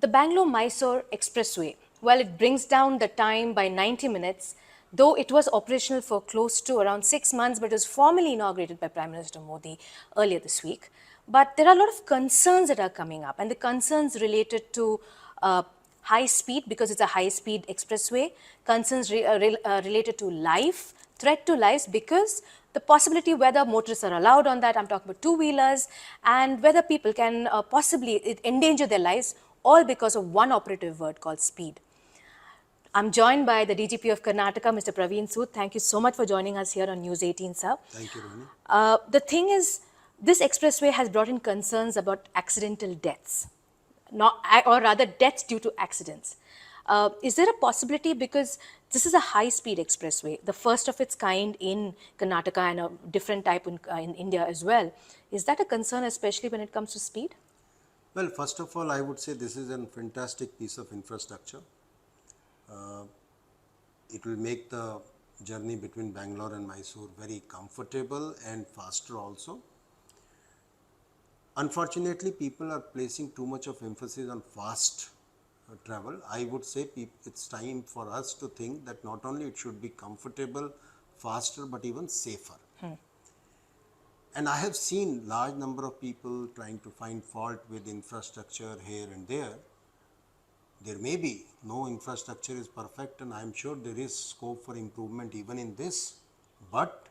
The Bengaluru-Mysuru Expressway, well, it brings down the time by 90 minutes, though it was operational for close to around 6 months, but it was formally inaugurated by Prime Minister Modi earlier this week. But there are a lot of concerns that are coming up, and the concerns related to high speed, because it's a high-speed expressway, concerns related to life, threat to lives, because the possibility whether motorists are allowed on that, I'm talking about two-wheelers, and whether people can possibly endanger their lives, all because of one operative word called speed. I'm joined by the DGP of Karnataka, Mr. Praveen Sood. Thank you so much for joining us here on News 18, sir. Thank you, Rohini. The thing is, this expressway has brought in concerns about accidental deaths, or rather deaths due to accidents. Is there a possibility, because this is a high-speed expressway, the first of its kind in Karnataka and a different type in India as well, is that a concern, especially when it comes to speed? Well, first of all, I would say this is a fantastic piece of infrastructure. It will make the journey between Bangalore and Mysore very comfortable and faster also. Unfortunately, people are placing too much of emphasis on fast travel. I would say it's time for us to think that not only it should be comfortable, faster, but even safer. And I have seen large number of people trying to find fault with infrastructure here and there. There may be no infrastructure is perfect, and I am sure there is scope for improvement even in this. But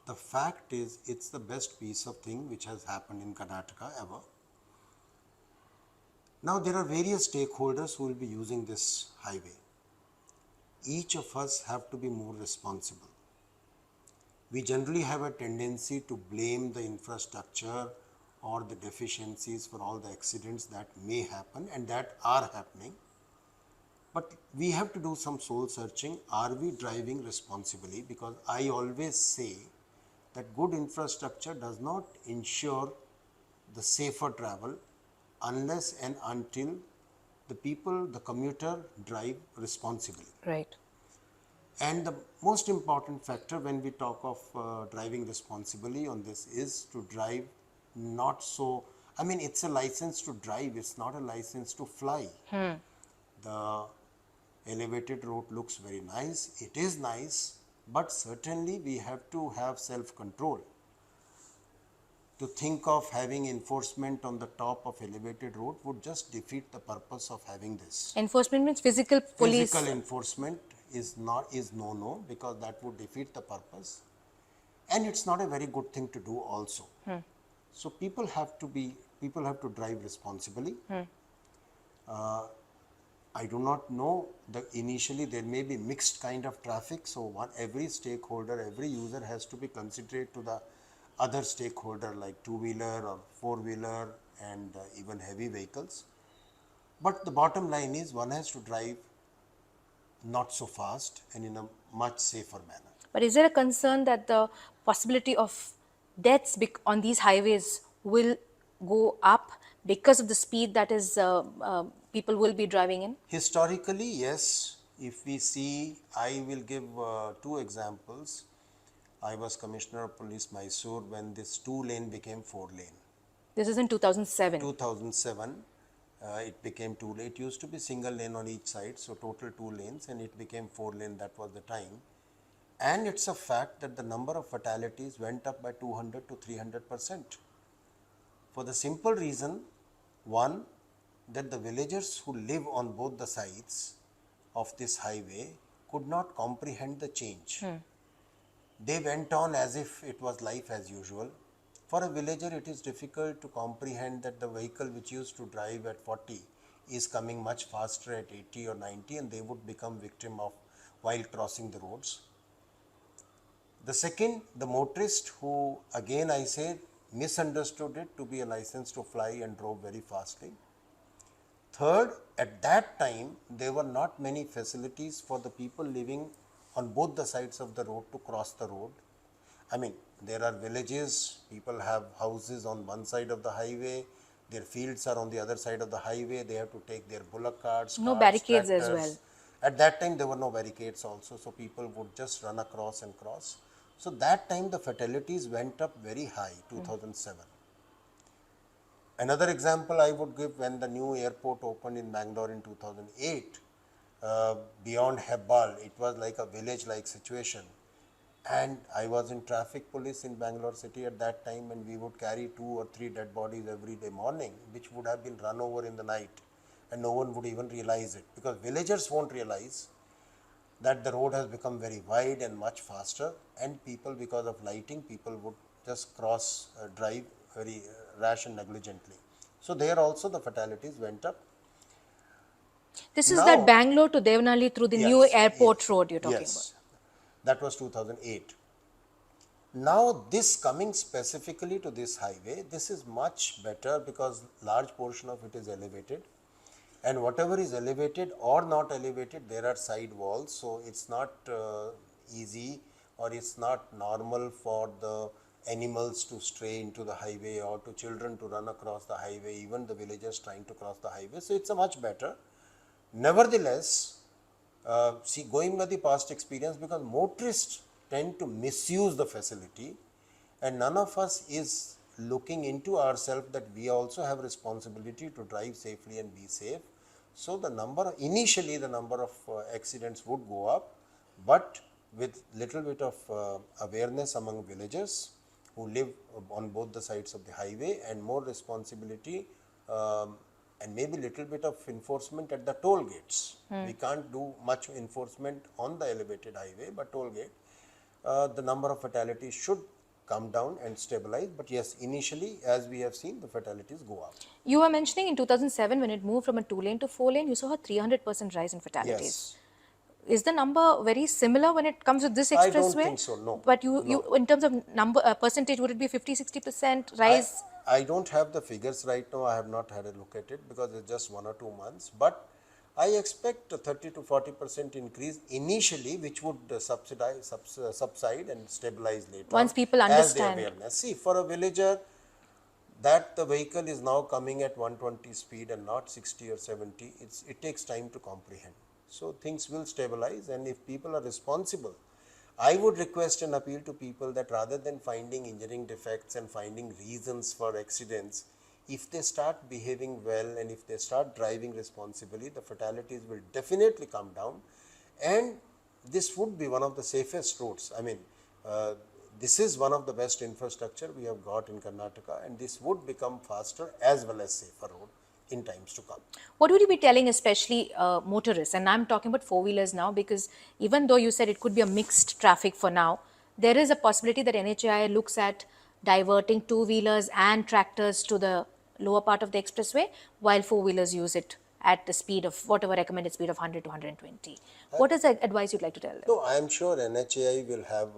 the fact is, it's the best piece of thing which has happened in Karnataka ever. Now there are various stakeholders who will be using this highway. Each of us have to be more responsible. We generally have a tendency to blame the infrastructure or the deficiencies for all the accidents that may happen and that are happening. But we have to do some soul searching. Are we driving responsibly? Because I always say that good infrastructure does not ensure the safer travel unless and until the people, the commuter, drive responsibly. Right. And the most important factor when we talk of driving responsibly on this is to drive not so, I mean, it's a license to drive, it's not a license to fly. The elevated road looks very nice, it is nice, but certainly we have to have self-control. To think of having enforcement on the top of elevated road would just defeat the purpose of having this. Enforcement means physical police. Physical enforcement is no, because that would defeat the purpose, and it's not a very good thing to do also. So people have to drive responsibly. I do not know, initially there may be mixed kind of traffic, so every stakeholder, every user has to be considerate to the other stakeholder like two-wheeler or four-wheeler and even heavy vehicles. But the bottom line is one has to drive not so fast and in a much safer manner. But is there a concern that the possibility of deaths on these highways will go up because of the speed that is people will be driving in? Historically, yes. If we see, I will give two examples. I was Commissioner of Police Mysore when this 2-lane became 4-lane. This is in 2007. 2007. It became 2-lane. It used to be single lane on each side, so total 2 lanes, and it became 4-lane. That was the time. And it's a fact that the number of fatalities went up by 200 to 300%. For the simple reason, one, that the villagers who live on both the sides of this highway could not comprehend the change. They went on as if it was life as usual. For a villager, it is difficult to comprehend that the vehicle which used to drive at 40 is coming much faster at 80 or 90, and they would become victim of while crossing the roads. The second, the motorist who, again I say, misunderstood it to be a license to fly and drove very fastly. Third, at that time, there were not many facilities for the people living on both the sides of the road to cross the road. I mean, there are villages, people have houses on one side of the highway, their fields are on the other side of the highway, they have to take their bullock carts, no barricades tractors. As well. At that time, there were no barricades also, so people would just run across and cross. So that time the fatalities went up very high, 2007. Another example I would give, when the new airport opened in Bangalore in 2008, beyond Hebbal, it was like a village-like situation. And I was in traffic police in Bangalore city at that time, and we would carry 2 or 3 dead bodies every day morning, which would have been run over in the night, and no one would even realize it, because villagers won't realize that the road has become very wide and much faster, and people, because of lighting, people would just cross, drive very rash and negligently. So there also the fatalities went up. This is that Now, Bangalore to Devanali through the new airport road you're talking about. yes, that was 2008. Now this coming specifically to this highway, this is much better because large portion of it is elevated, and whatever is elevated or not elevated, there are side walls, so it's not easy, or it's not normal for the animals to stray into the highway, or to children to run across the highway, even the villagers trying to cross the highway. So it's a much better. Nevertheless, see, going by the past experience, because motorists tend to misuse the facility, and none of us is looking into ourselves that we also have responsibility to drive safely and be safe. So the number, initially the number of accidents would go up, but with little bit of awareness among villagers who live on both the sides of the highway, and more responsibility, and maybe little bit of enforcement at the toll gates. We can't do much enforcement on the elevated highway, but toll gate, the number of fatalities should come down and stabilize. But yes, initially, as we have seen, the fatalities go up. You were mentioning in 2007 when it moved from a 2-lane to 4-lane, you saw a 300% rise in fatalities. Yes. Is the number very similar when it comes to this expressway? I don't think so, no. But you in terms of number, percentage, would it be 50-60% rise? I don't have the figures right now. I have not had a look at it because it's just 1 or 2 months. But I expect a 30 to 40% increase initially, which would subside and stabilize later. Once people understand. As the awareness. See, for a villager, that the vehicle is now coming at 120 speed and not 60 or 70, it takes time to comprehend. So things will stabilize, and if people are responsible, I would request and appeal to people that rather than finding engineering defects and finding reasons for accidents, if they start behaving well and if they start driving responsibly, the fatalities will definitely come down, and this would be one of the safest roads. I mean, this is one of the best infrastructure we have got in Karnataka, and this would become faster as well as safer road in times to come. What would you be telling especially motorists? And I'm talking about four-wheelers now, because even though you said it could be a mixed traffic for now, there is a possibility that NHAI looks at diverting two-wheelers and tractors to the lower part of the expressway, while four-wheelers use it at the speed of whatever recommended speed of 100 to 120. What is the advice you'd like to tell them? No, I am sure NHAI will have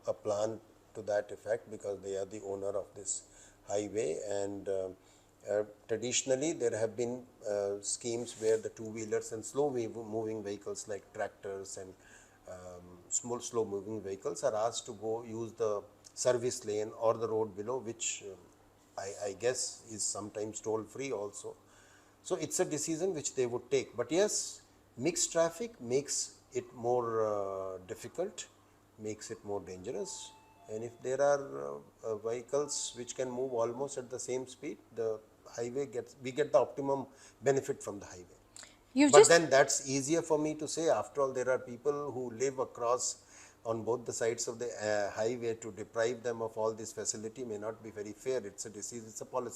a plan to that effect, because they are the owner of this highway, and traditionally there have been schemes where the two-wheelers and slow-moving vehicles like tractors and small slow-moving vehicles are asked to go use the service lane or the road below, which I guess is sometimes toll-free also. So it's a decision which they would take. But yes, mixed traffic makes it more difficult, makes it more dangerous. And if there are vehicles which can move almost at the same speed, the highway we get the optimum benefit from the highway. But then that's easier for me to say. After all, there are people who live across on both the sides of the highway. To deprive them of all this facility may not be very fair. It's a disease, it's a policy.